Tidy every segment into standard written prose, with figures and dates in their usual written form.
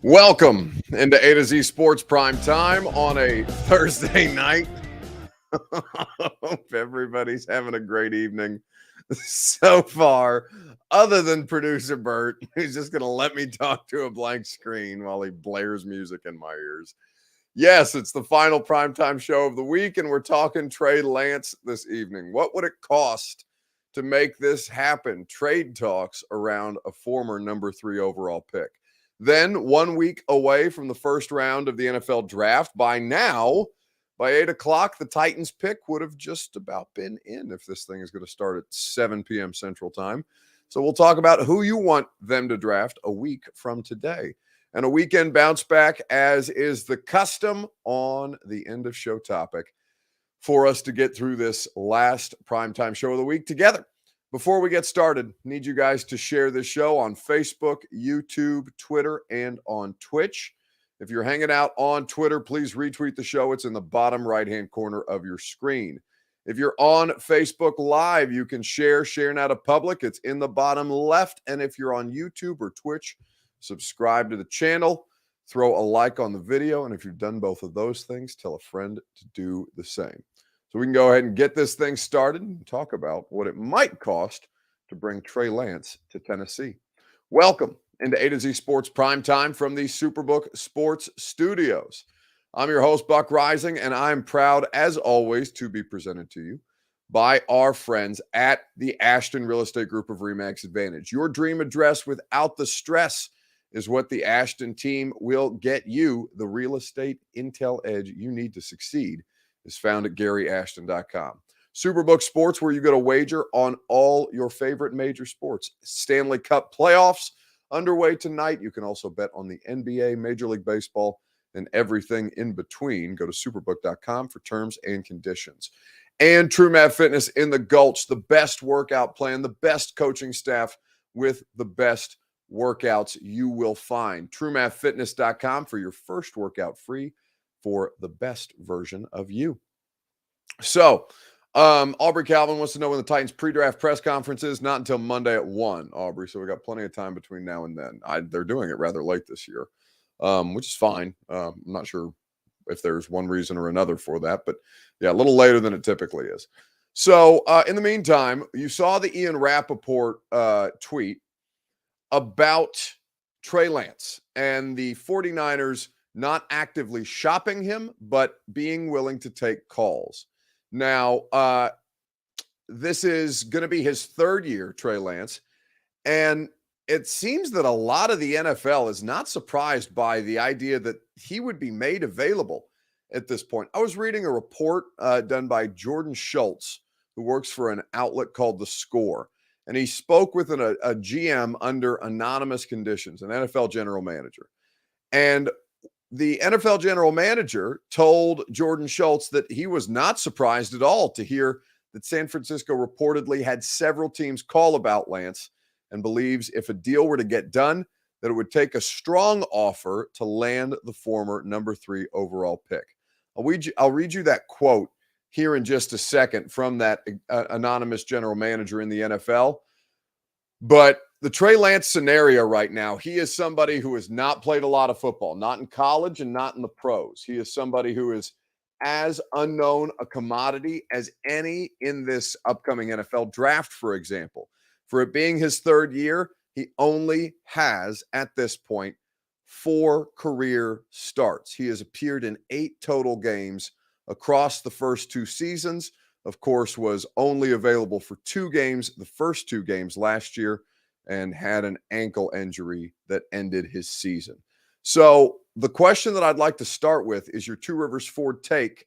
Welcome into A to Z Sports Prime Time on a Thursday night. Hope everybody's having a great evening so far, other than producer Bert, who's just going to let me talk to a blank screen while he blares music in my ears. Yes, it's the final primetime show of the week, and we're talking Trey Lance this evening. What would it cost to make this happen? Trade talks around a former number 3 overall pick. Then 1 week away from the first round of the NFL draft. By now, by 8 o'clock, the Titans pick would have just about been in if this thing is going to start at 7 p.m. Central Time. So we'll talk about who you want them to draft a week from today. And a weekend bounce back, as is the custom on the end of show topic, for us to get through this last primetime show of the week together. Before we get started, need you guys to share this show on Facebook, YouTube, Twitter, and on Twitch. If you're hanging out on Twitter, please retweet the show. It's in the bottom right-hand corner of your screen. If you're on Facebook Live, you can share now to public. It's in the bottom left. And if you're on YouTube or Twitch, subscribe to the channel, throw a like on the video. And if you've done both of those things, tell a friend to do the same. So we can go ahead and get this thing started and talk about what it might cost to bring Trey Lance to Tennessee. Welcome into A to Z Sports Prime Time from the Superbook Sports Studios. I'm your host, Buck Rising, and I'm proud, as always, to be presented to you by our friends at the Ashton Real Estate Group of RE/MAX Advantage. Your dream address without the stress is what the Ashton team will get you. The real estate intel edge you need to succeed is found at GaryAshton.com. Superbook Sports, where you go to wager on all your favorite major sports. Stanley Cup playoffs underway tonight. You can also bet on the NBA, Major League Baseball, and everything in between. Go to superbook.com for terms and conditions. And TrueMath Fitness in the Gulch, the best workout plan, the best coaching staff with the best workouts you will find. TrueMathFitness.com for your first workout free for the best version of you. So, Aubrey Calvin wants to know when the Titans pre-draft press conference is. Not until Monday at 1, Aubrey. So we got plenty of time between now and then. They're doing it rather late this year, which is fine. I'm not sure if there's one reason or another for that, but yeah, a little later than it typically is. So in the meantime, you saw the Ian Rappaport tweet about Trey Lance and the 49ers not actively shopping him, but being willing to take calls. Now, this is going to be his third year, Trey Lance, and it seems that a lot of the NFL is not surprised by the idea that he would be made available at this point. I was reading a report done by Jordan Schultz, who works for an outlet called The Score, and he spoke with a GM under anonymous conditions, an NFL general manager. And the NFL general manager told Jordan Schultz that he was not surprised at all to hear that San Francisco reportedly had several teams call about Lance and believes if a deal were to get done, that it would take a strong offer to land the former number 3 overall pick. I'll read you that quote here in just a second from that anonymous general manager in the NFL. But the Trey Lance scenario right now, he is somebody who has not played a lot of football, not in college and not in the pros. He is somebody who is as unknown a commodity as any in this upcoming NFL draft, for example. For it being his third year, he only has, at this point, 4 career starts. He has appeared in 8 total games across the first 2 seasons. Of course, was only available for 2 games, the first 2 games last year, and had an ankle injury that ended his season. So the question that I'd like to start with is your Two Rivers Ford take.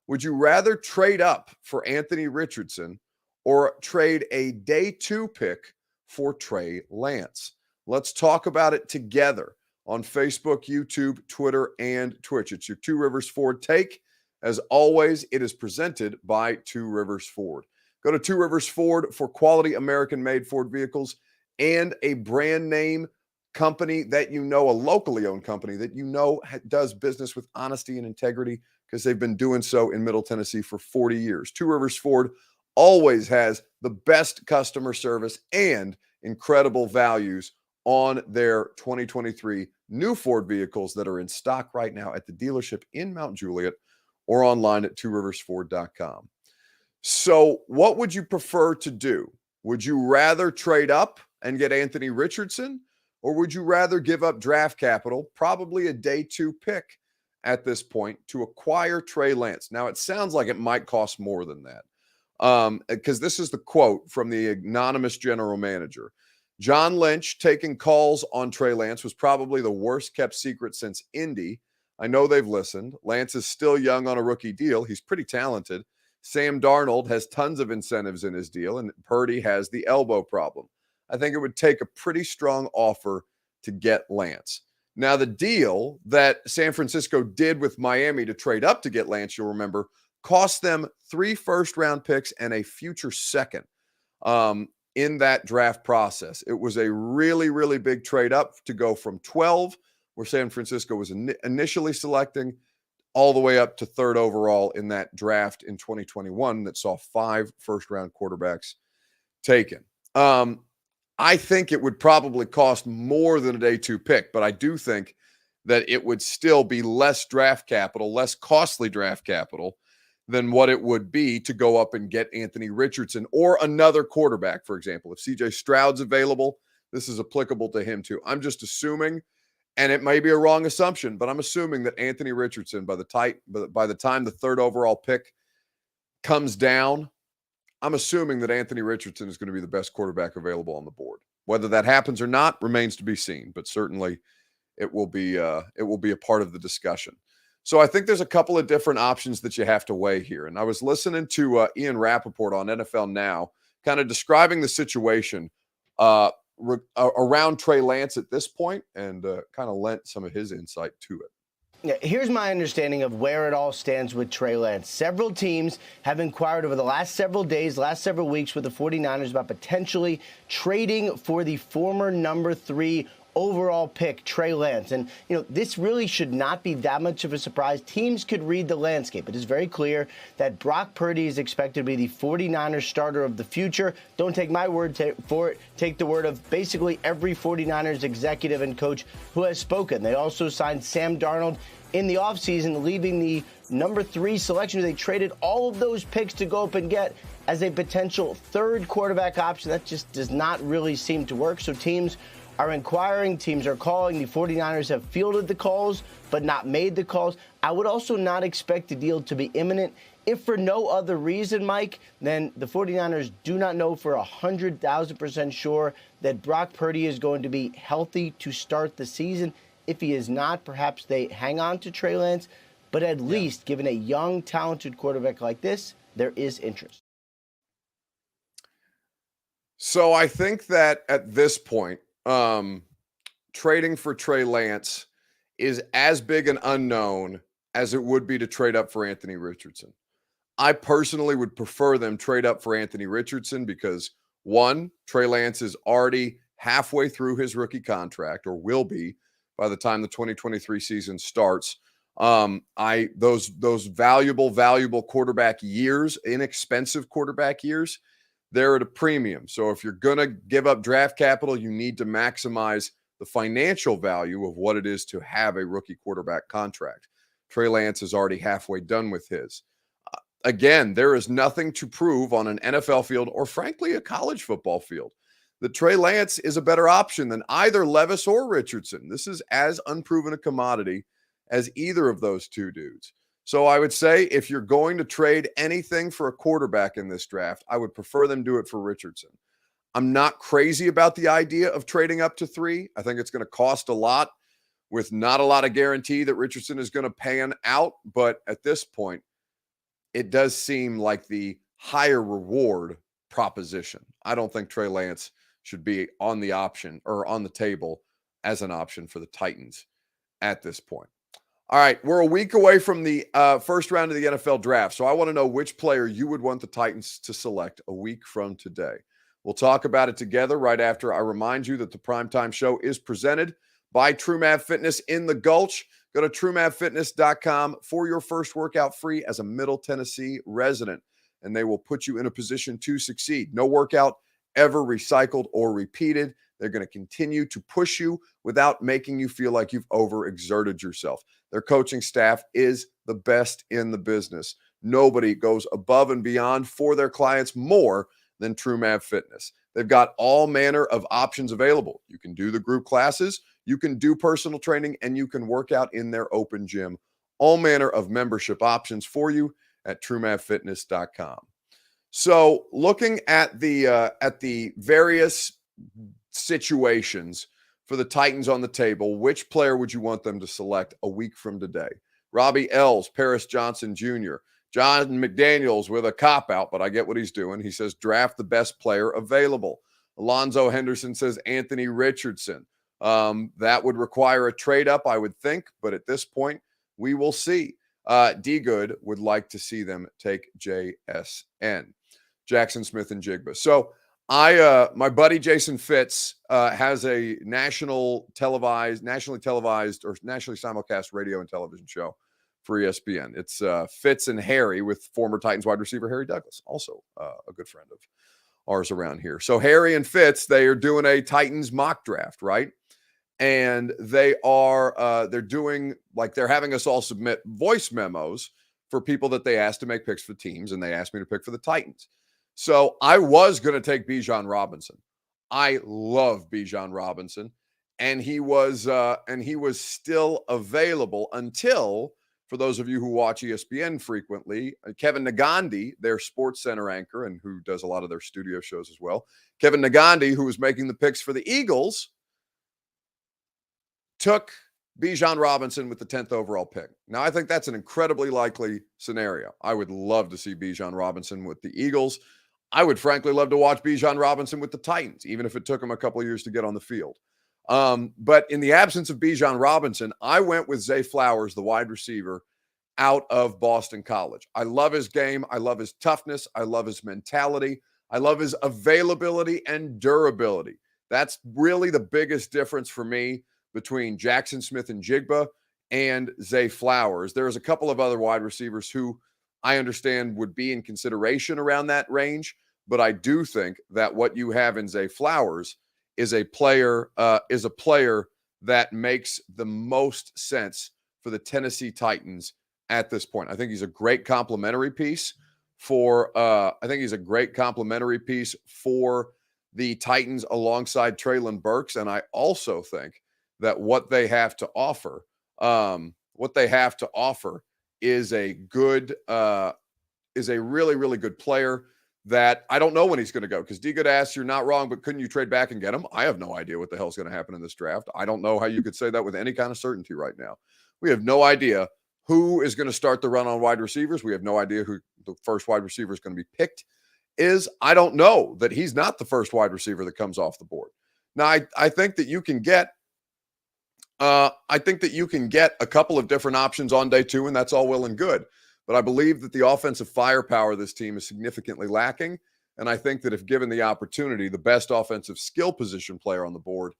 Would you rather trade up for Anthony Richardson or trade a day 2 pick for Trey Lance? Let's talk about it together on Facebook, YouTube, Twitter, and Twitch. It's your Two Rivers Ford take. As always, it is presented by Two Rivers Ford. Go to Two Rivers Ford for quality American-made Ford vehicles and a brand name company that you know, a locally owned company that you know does business with honesty and integrity, because they've been doing so in Middle Tennessee for 40 years. Two Rivers Ford always has the best customer service and incredible values on their 2023 new Ford vehicles that are in stock right now at the dealership in Mount Juliet or online at tworiversford.com. So, what would you prefer to do? Would you rather trade up and get Anthony Richardson, or would you rather give up draft capital, probably a day 2 pick at this point, to acquire Trey Lance? Now, it sounds like it might cost more than that. Because this is the quote from the anonymous general manager. John Lynch taking calls on Trey Lance was probably the worst kept secret since Indy. I know they've listened. Lance is still young on a rookie deal. He's pretty talented. Sam Darnold has tons of incentives in his deal, and Purdy has the elbow problem. I think it would take a pretty strong offer to get Lance. Now, the deal that San Francisco did with Miami to trade up to get Lance, you'll remember, cost them 3 first-round picks and a future second in that draft process. It was a really, really big trade up to go from 12, where San Francisco was initially selecting, all the way up to 3rd overall in that draft in 2021 that saw 5 first-round quarterbacks taken. I think it would probably cost more than a day 2 pick, but I do think that it would still be less draft capital, less costly draft capital than what it would be to go up and get Anthony Richardson or another quarterback, for example. If CJ Stroud's available, this is applicable to him too. I'm just assuming, and it may be a wrong assumption, but I'm assuming that Anthony Richardson, by the time the 3rd overall pick comes down, I'm assuming that Anthony Richardson is going to be the best quarterback available on the board. Whether that happens or not remains to be seen, but certainly it will be a part of the discussion. So I think there's a couple of different options that you have to weigh here. And I was listening to Ian Rappaport on NFL Now, kind of describing the situation around Trey Lance at this point, and kind of lent some of his insight to it. Yeah, here's my understanding of where it all stands with Trey Lance. Several teams have inquired over the last several days, last several weeks with the 49ers about potentially trading for the former number 3 overall pick, Trey Lance. And, this really should not be that much of a surprise. Teams could read the landscape. It is very clear that Brock Purdy is expected to be the 49ers starter of the future. Don't take my word for it. Take the word of basically every 49ers executive and coach who has spoken. They also signed Sam Darnold in the offseason, leaving the number 3 selection. They traded all of those picks to go up and get as a potential 3rd quarterback option. That just does not really seem to work. So teams are inquiring, teams are calling. The 49ers have fielded the calls, but not made the calls. I would also not expect the deal to be imminent, if for no other reason, Mike, than the 49ers do not know for 100,000% sure that Brock Purdy is going to be healthy to start the season. If he is not, perhaps they hang on to Trey Lance. But at least, given a young, talented quarterback like this, there is interest. So I think that at this point, trading for Trey Lance is as big an unknown as it would be to trade up for Anthony Richardson. I personally would prefer them trade up for Anthony Richardson because, one, Trey Lance is already halfway through his rookie contract, or will be by the time the 2023 season starts. Those valuable quarterback years, inexpensive quarterback years, they're at a premium. So if you're going to give up draft capital, you need to maximize the financial value of what it is to have a rookie quarterback contract. Trey Lance is already halfway done with his. Again, there is nothing to prove on an NFL field, or frankly, a college football field, that Trey Lance is a better option than either Levis or Richardson. This is as unproven a commodity as either of those two dudes. So I would say if you're going to trade anything for a quarterback in this draft, I would prefer them do it for Richardson. I'm not crazy about the idea of trading up to 3. I think it's going to cost a lot with not a lot of guarantee that Richardson is going to pan out. But at this point, it does seem like the higher reward proposition. I don't think Trey Lance should be on the option or on the table as an option for the Titans at this point. All right, we're a week away from the first round of the NFL draft. So I want to know which player you would want the Titans to select a week from today. We'll talk about it together right after I remind you that the Primetime Show is presented by TrueMav Fitness in the Gulch. Go to TrueMavFitness.com for your first workout free as a Middle Tennessee resident. and they will put you in a position to succeed. No workout ever recycled or repeated. They're going to continue to push you without making you feel like you've overexerted yourself. Their coaching staff is the best in the business. Nobody goes above and beyond for their clients more than TrueMav Fitness. They've got all manner of options available. You can do the group classes, you can do personal training, and you can work out in their open gym. All manner of membership options for you at TrueMavFitness.com. So looking at the various situations for the Titans on the table, which player would you want them to select a week from today? Robbie Ells, Paris Johnson Jr., John McDaniels with a cop-out, but I get what he's doing. He says, draft the best player available. Alonzo Henderson says Anthony Richardson. That would require a trade-up, I would think, but at this point, we will see. D-Good would like to see them take JSN, Jackson Smith and Jigba. So my buddy Jason Fitz has a nationally televised or nationally simulcast radio and television show for ESPN. It's Fitz and Harry with former Titans wide receiver Harry Douglas, also a good friend of ours around here. So Harry and Fitz, they are doing a Titans mock draft, right? And they're doing, like, they're having us all submit voice memos for people that they asked to make picks for teams, and they asked me to pick for the Titans. So I was going to take Bijan Robinson. I love Bijan Robinson, and he was still available until, for those of you who watch ESPN frequently, Kevin Nagandi, their Sports Center anchor and who does a lot of their studio shows as well, Kevin Nagandi, who was making the picks for the Eagles, took Bijan Robinson with the 10th overall pick. Now, I think that's an incredibly likely scenario. I would love to see Bijan Robinson with the Eagles. I would frankly love to watch Bijan Robinson with the Titans, even if it took him a couple of years to get on the field. But in the absence of Bijan Robinson, I went with Zay Flowers, the wide receiver, out of Boston College. I love his game. I love his toughness. I love his mentality. I love his availability and durability. That's really the biggest difference for me between Jackson Smith and Jigba and Zay Flowers. There's a couple of other wide receivers who I understand would be in consideration around that range, but I do think that what you have in Zay Flowers is a player that makes the most sense for the Tennessee Titans at this point. I think he's a great complementary piece for the Titans alongside Treylon Burks, and I also think that what they have to offer is a really, really good player that I don't know when he's going to go. Because D-Good asks, you're not wrong, but couldn't you trade back and get him? I have no idea what the hell's going to happen in this draft. I don't know how you could say that with any kind of certainty right now. We have no idea who is going to start the run on wide receivers. We have no idea who the first wide receiver is going to be picked is. I don't know that he's not the first wide receiver that comes off the board. Now, I think that you can get a couple of different options on day two, and that's all well and good. But I believe that the offensive firepower of this team is significantly lacking. And I think that if given the opportunity, the best offensive skill position player on the board,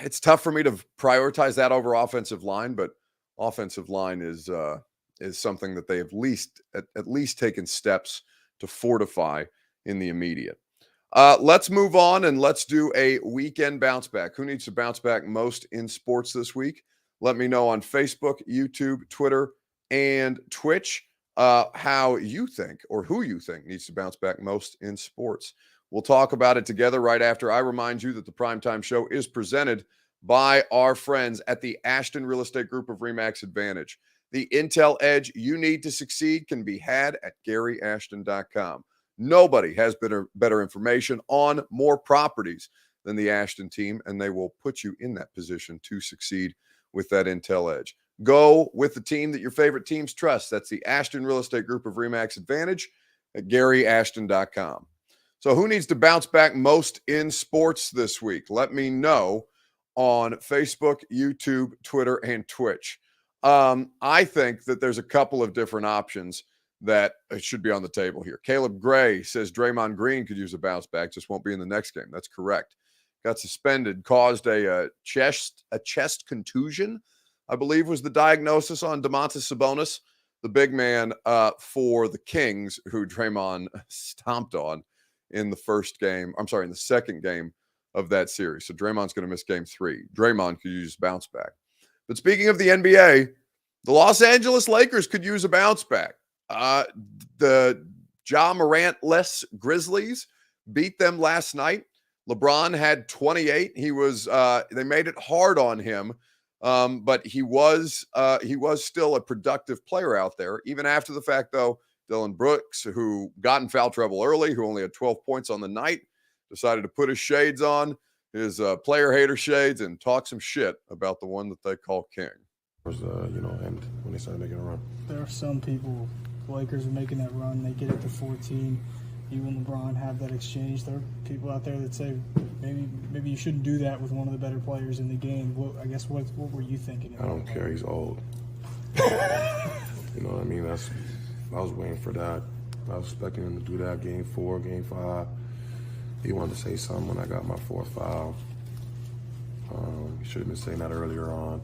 it's tough for me to prioritize that over offensive line, but offensive line is something that they have at least taken steps to fortify in the immediate. Let's move on and let's do a weekend bounce back. Who needs to bounce back most in sports this week? Let me know on Facebook, YouTube, Twitter, and Twitch how you think or who you think needs to bounce back most in sports. We'll talk about it together right after I remind you that the Primetime Show is presented by our friends at the Ashton Real Estate Group of RE/MAX Advantage. The intel edge you need to succeed can be had at GaryAshton.com. Nobody has better information on more properties than the Ashton team, and they will put you in that position to succeed with that intel edge. Go with the team that your favorite teams trust. That's the Ashton Real Estate Group of RE/MAX Advantage at GaryAshton.com. So who needs to bounce back most in sports this week? Let me know on Facebook, YouTube, Twitter, and Twitch. I think that there's a couple of different options that should be on the table here. Caleb Gray says Draymond Green could use a bounce back, just won't be in the next game. That's correct. Got suspended, caused a chest contusion, I believe was the diagnosis on Domantas Sabonis. the big man for the Kings, who Draymond stomped on in the in the second game of that series. So Draymond's going to miss game 3. Draymond could use bounce back. But speaking of the NBA, the Los Angeles Lakers could use a bounce back. The Ja Morant-less Grizzlies beat them last night. LeBron had 28. They made it hard on him, but he was still a productive player out there. Even after the fact, though, Dillon Brooks, who got in foul trouble early, who only had 12 points on the night, decided to put his shades on, his player hater shades, and talk some shit about the one that they call King. And when they started making a run. There are some people, the Lakers are making that run, they get it to 14. You and LeBron have that exchange. There are people out there that say maybe you shouldn't do that with one of the better players in the game. What were you thinking? I don't care. He's old. You know what I mean? I was waiting for that. I was expecting him to do that game 4, game 5. He wanted to say something when I got my 4th foul. He should have been saying that earlier on.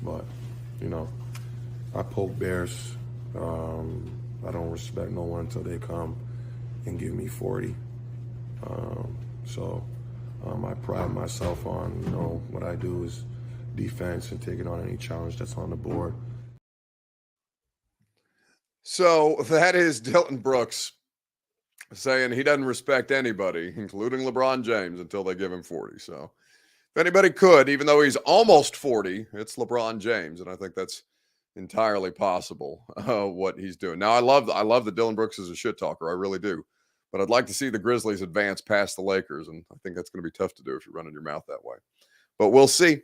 But I poke bears. I don't respect no one until they come and give me 40. I pride myself on, what I do is defense and taking on any challenge that's on the board. So that is Dillon Brooks saying he doesn't respect anybody, including LeBron James, until they give him 40. So if anybody could, even though he's almost 40, it's LeBron James. And I think that's entirely possible, what he's doing. Now, I love that Dillon Brooks is a shit talker. I really do. But I'd like to see the Grizzlies advance past the Lakers, and I think that's going to be tough to do if you're running your mouth that way. But we'll see.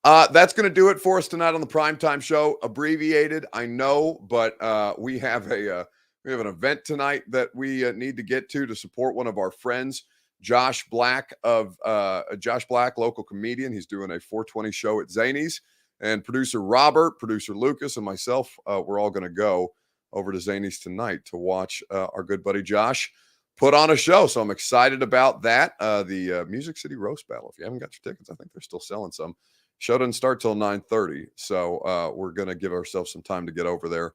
That's going to do it for us tonight on the Primetime Show. Abbreviated, I know, but we have an event tonight that we need to get to support one of our friends, Josh Black, local comedian. He's doing a 420 show at Zany's. And producer Robert, producer Lucas, and myself, we're all going to go over to Zany's tonight to watch our good buddy Josh put on a show. So I'm excited about that. The Music City Roast Battle. If you haven't got your tickets, I think they're still selling some. Show doesn't start till 9:30. So we're going to give ourselves some time to get over there,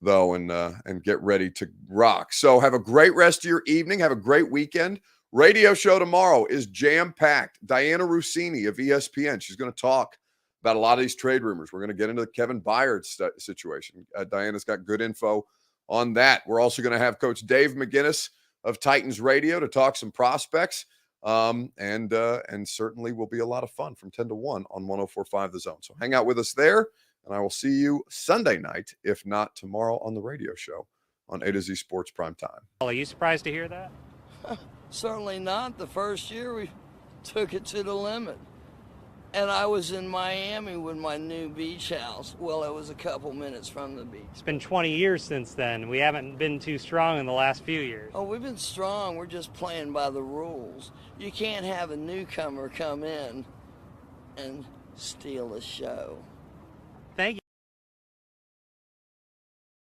though, and get ready to rock. So have a great rest of your evening. Have a great weekend. Radio show tomorrow is jam-packed. Diana Rossini of ESPN. She's going to talk about a lot of these trade rumors. We're going to get into the Kevin Byard situation. Diana's got good info on that. We're also going to have Coach Dave McGinnis of Titans Radio to talk some prospects, and certainly will be a lot of fun from 10 to 1 on 104.5 The Zone. So hang out with us there, and I will see you Sunday night, if not tomorrow, on the radio show on A to Z Sports Prime Time. Are you surprised to hear that? Certainly not. The first year we took it to the limit. And I was in Miami with my new beach house. Well, it was a couple minutes from the beach. It's been 20 years since then. We haven't been too strong in the last few years. Oh, we've been strong. We're just playing by the rules. You can't have a newcomer come in and steal a show.